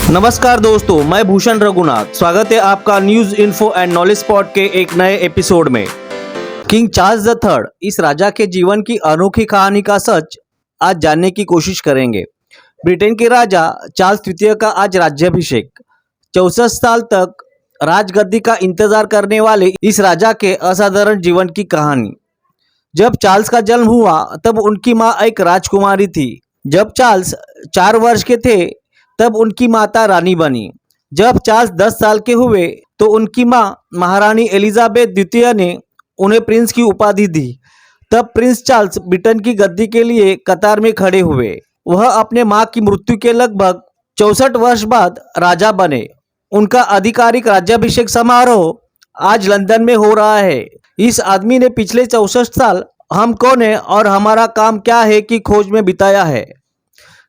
नमस्कार दोस्तों, मैं भूषण रघुनाथ। स्वागत है आपका news info and knowledge spot के एक नए एपिसोड में। किंग चार्ल्स द थर्ड, इस राजा के जीवन की अनोखी कहानी का सच आज जानने की कोशिश करेंगे। ब्रिटेन के राजा चार्ल्स तृतीय का आज राज्याभिषेक। 64 साल तक राजगद्दी का इंतजार करने वाले इस राजा के असाधारण जीवन की कहानी। जब चार्ल्स का जन्म हुआ तब उनकी माँ एक राजकुमारी थी। जब चार्ल्स 4 वर्ष के थे तब उनकी माता रानी बनी। जब चार्ल्स 10 साल के हुए तो उनकी माँ महारानी एलिजाबेथ द्वितीय ने उन्हें प्रिंस की उपाधि दी। तब प्रिंस चार्ल्स ब्रिटेन की गद्दी के लिए कतार में खड़े हुए। वह अपने माँ की मृत्यु के लगभग 64 वर्ष बाद राजा बने। उनका आधिकारिक राज्याभिषेक समारोह आज लंदन में हो रहा है। इस आदमी ने पिछले 64 साल हम कौन है और हमारा काम क्या है की खोज में बिताया है।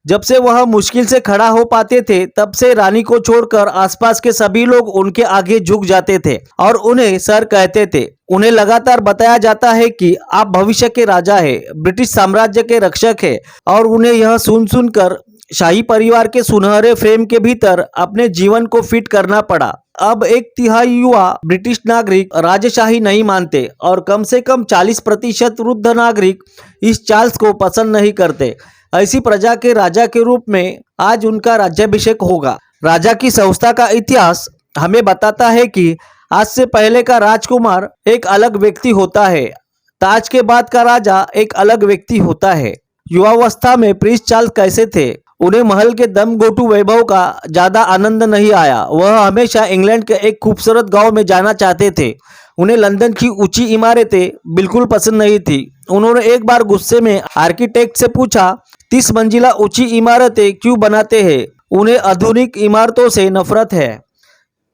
जब से वह मुश्किल से खड़ा हो पाते थे तब से रानी को छोड़कर आसपास के सभी लोग उनके आगे झुक जाते थे और उन्हें सर कहते थे। उन्हें लगातार बताया जाता है कि आप भविष्य के राजा हैं, ब्रिटिश साम्राज्य के रक्षक हैं, और उन्हें यह सुनकर शाही परिवार के सुनहरे फ्रेम के भीतर अपने जीवन को फिट करना पड़ा। अब 1/3 युवा ब्रिटिश नागरिक राजशाही नहीं मानते और कम से कम 40% वृद्ध नागरिक इस चार्ल्स को पसंद नहीं करते। ऐसी प्रजा के राजा के रूप में आज उनका राज्याभिषेक होगा। राजा की संस्था का इतिहास हमें बताता है कि आज से पहले का राजकुमार एक अलग व्यक्ति होता है, ताज के बाद का राजा एक अलग व्यक्ति होता है। युवावस्था में प्रिंस चार्ल्स कैसे थे? उन्हें महल के दमघोटू वैभव का ज्यादा आनंद नहीं आया। वह हमेशा इंग्लैंड के एक खूबसूरत गांव में जाना चाहते थे। उन्हें लंदन की ऊंची इमारतें बिल्कुल पसंद नहीं थी। उन्होंने एक बार गुस्से में आर्किटेक्ट से पूछा, 30 मंजिला ऊंची इमारतें क्यों बनाते हैं? उन्हें आधुनिक इमारतों से नफरत है।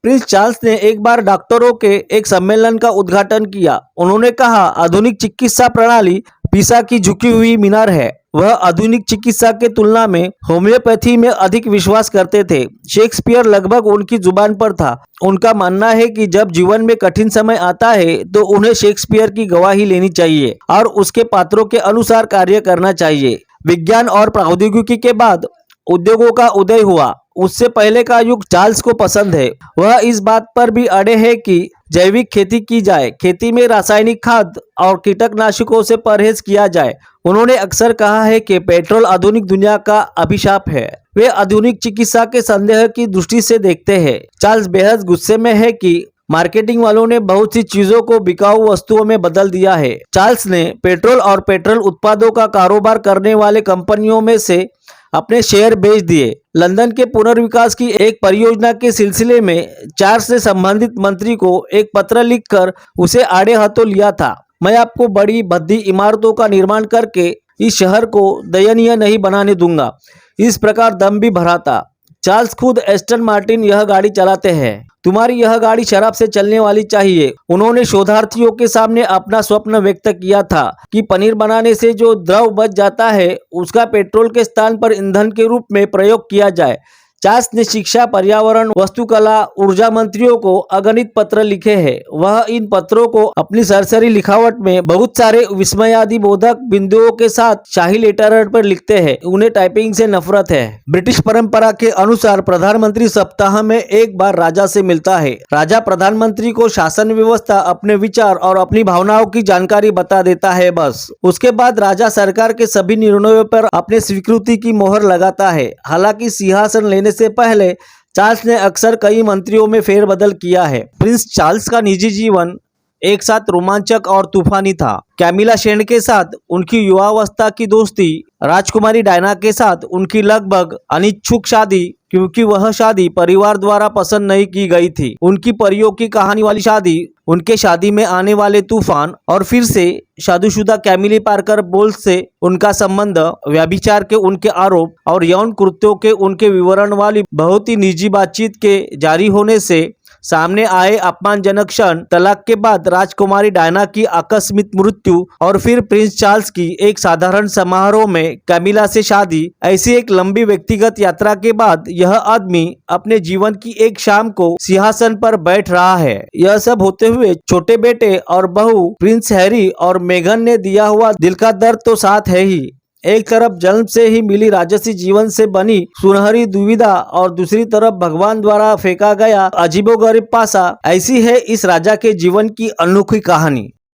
प्रिंस चार्ल्स ने एक बार डॉक्टरों के एक सम्मेलन का उद्घाटन किया। उन्होंने कहा, आधुनिक चिकित्सा प्रणाली पीसा की झुकी हुई मीनार है। वह आधुनिक चिकित्सा के तुलना में होम्योपैथी में अधिक विश्वास करते थे। शेक्सपियर लगभग उनकी जुबान पर था। उनका मानना है कि जब जीवन में कठिन समय आता है तो उन्हें शेक्सपियर की गवाही लेनी चाहिए और उसके पात्रों के अनुसार कार्य करना चाहिए। विज्ञान और प्रौद्योगिकी के बाद उद्योगों का उदय हुआ। उससे पहले का युग चार्ल्स को पसंद है। वह इस बात पर भी अड़े हैं कि जैविक खेती की जाए, खेती में रासायनिक खाद और कीटनाशकों से परहेज किया जाए। उन्होंने अक्सर कहा है कि पेट्रोल आधुनिक दुनिया का अभिशाप है। वे आधुनिक चिकित्सा के संदेह की दृष्टि से देखते हैं। चार्ल्स बेहद गुस्से में है कि मार्केटिंग वालों ने बहुत सी चीजों को बिकाऊ वस्तुओं में बदल दिया है। चार्ल्स ने पेट्रोल और पेट्रोल उत्पादों का कारोबार करने वाले कंपनियों में से अपने शेयर बेच दिए। लंदन के पुनर्विकास की एक परियोजना के सिलसिले में चार्ल्स से संबंधित मंत्री को एक पत्र लिखकर उसे आड़े हाथों लिया था। मैं आपको बड़ी भद्दी इमारतों का निर्माण करके इस शहर को दयनीय नहीं बनाने दूंगा। इस प्रकार दम भी भरा था। चार्ल्स खुद एस्टन मार्टिन यह गाड़ी चलाते हैं। तुम्हारी यह गाड़ी शराब से चलने वाली चाहिए। उन्होंने शोधार्थियों के सामने अपना स्वप्न व्यक्त किया था कि पनीर बनाने से जो द्रव बच जाता है उसका पेट्रोल के स्थान पर ईंधन के रूप में प्रयोग किया जाए। चार्ल्स ने शिक्षा, पर्यावरण, वस्तुकला, ऊर्जा मंत्रियों को अगणित पत्र लिखे हैं। वह इन पत्रों को अपनी सरसरी लिखावट में बहुत सारे विस्मयादिबोधक बिंदुओं के साथ शाही लेटर पर लिखते हैं। उन्हें टाइपिंग से नफरत है। ब्रिटिश परंपरा के अनुसार प्रधानमंत्री सप्ताह में एक बार राजा से मिलता है। राजा प्रधानमंत्री को शासन व्यवस्था, अपने विचार और अपनी भावनाओं की जानकारी बता देता है। बस उसके बाद राजा सरकार के सभी निर्णयों पर अपने स्वीकृति की मोहर लगाता है। हालांकि सिंहासन लेने से पहले चार्ल्स ने अक्सर कई मंत्रियों में फेरबदल किया है। प्रिंस चार्ल्स का निजी जीवन एक साथ रोमांचक और तूफानी था। कैमिला शेंड के साथ उनकी युवावस्था की दोस्ती, राजकुमारी डायना के साथ उनकी लगभग अनिच्छुक शादी, क्योंकि वह शादी परिवार द्वारा पसंद नहीं की गई थी, उनकी परियों की कहानी वाली शादी, उनके शादी में आने वाले तूफान, और फिर से शादीशुदा कैमिली पार्कर बोल्स से उनका संबंध, व्यभिचार के उनके आरोप और यौन कृत्यों के उनके विवरण वाली बहुत ही निजी बातचीत के जारी होने से सामने आए अपमानजनक क्षण, तलाक के बाद राजकुमारी डायना की आकस्मिक मृत्यु और फिर प्रिंस चार्ल्स की एक साधारण समारोह में कैमिला से शादी, ऐसी एक लंबी व्यक्तिगत यात्रा के बाद यह आदमी अपने जीवन की एक शाम को सिंहासन पर बैठ रहा है। यह सब होते हुए छोटे बेटे और बहू प्रिंस हैरी और मेघन ने दिया हुआ दिल का दर्द तो साथ है ही। एक तरफ जन्म से ही मिली राजसी जीवन से बनी सुनहरी दुविधा और दूसरी तरफ भगवान द्वारा फेंका गया अजीबोगरीब पासा। ऐसी है इस राजा के जीवन की अनोखी कहानी।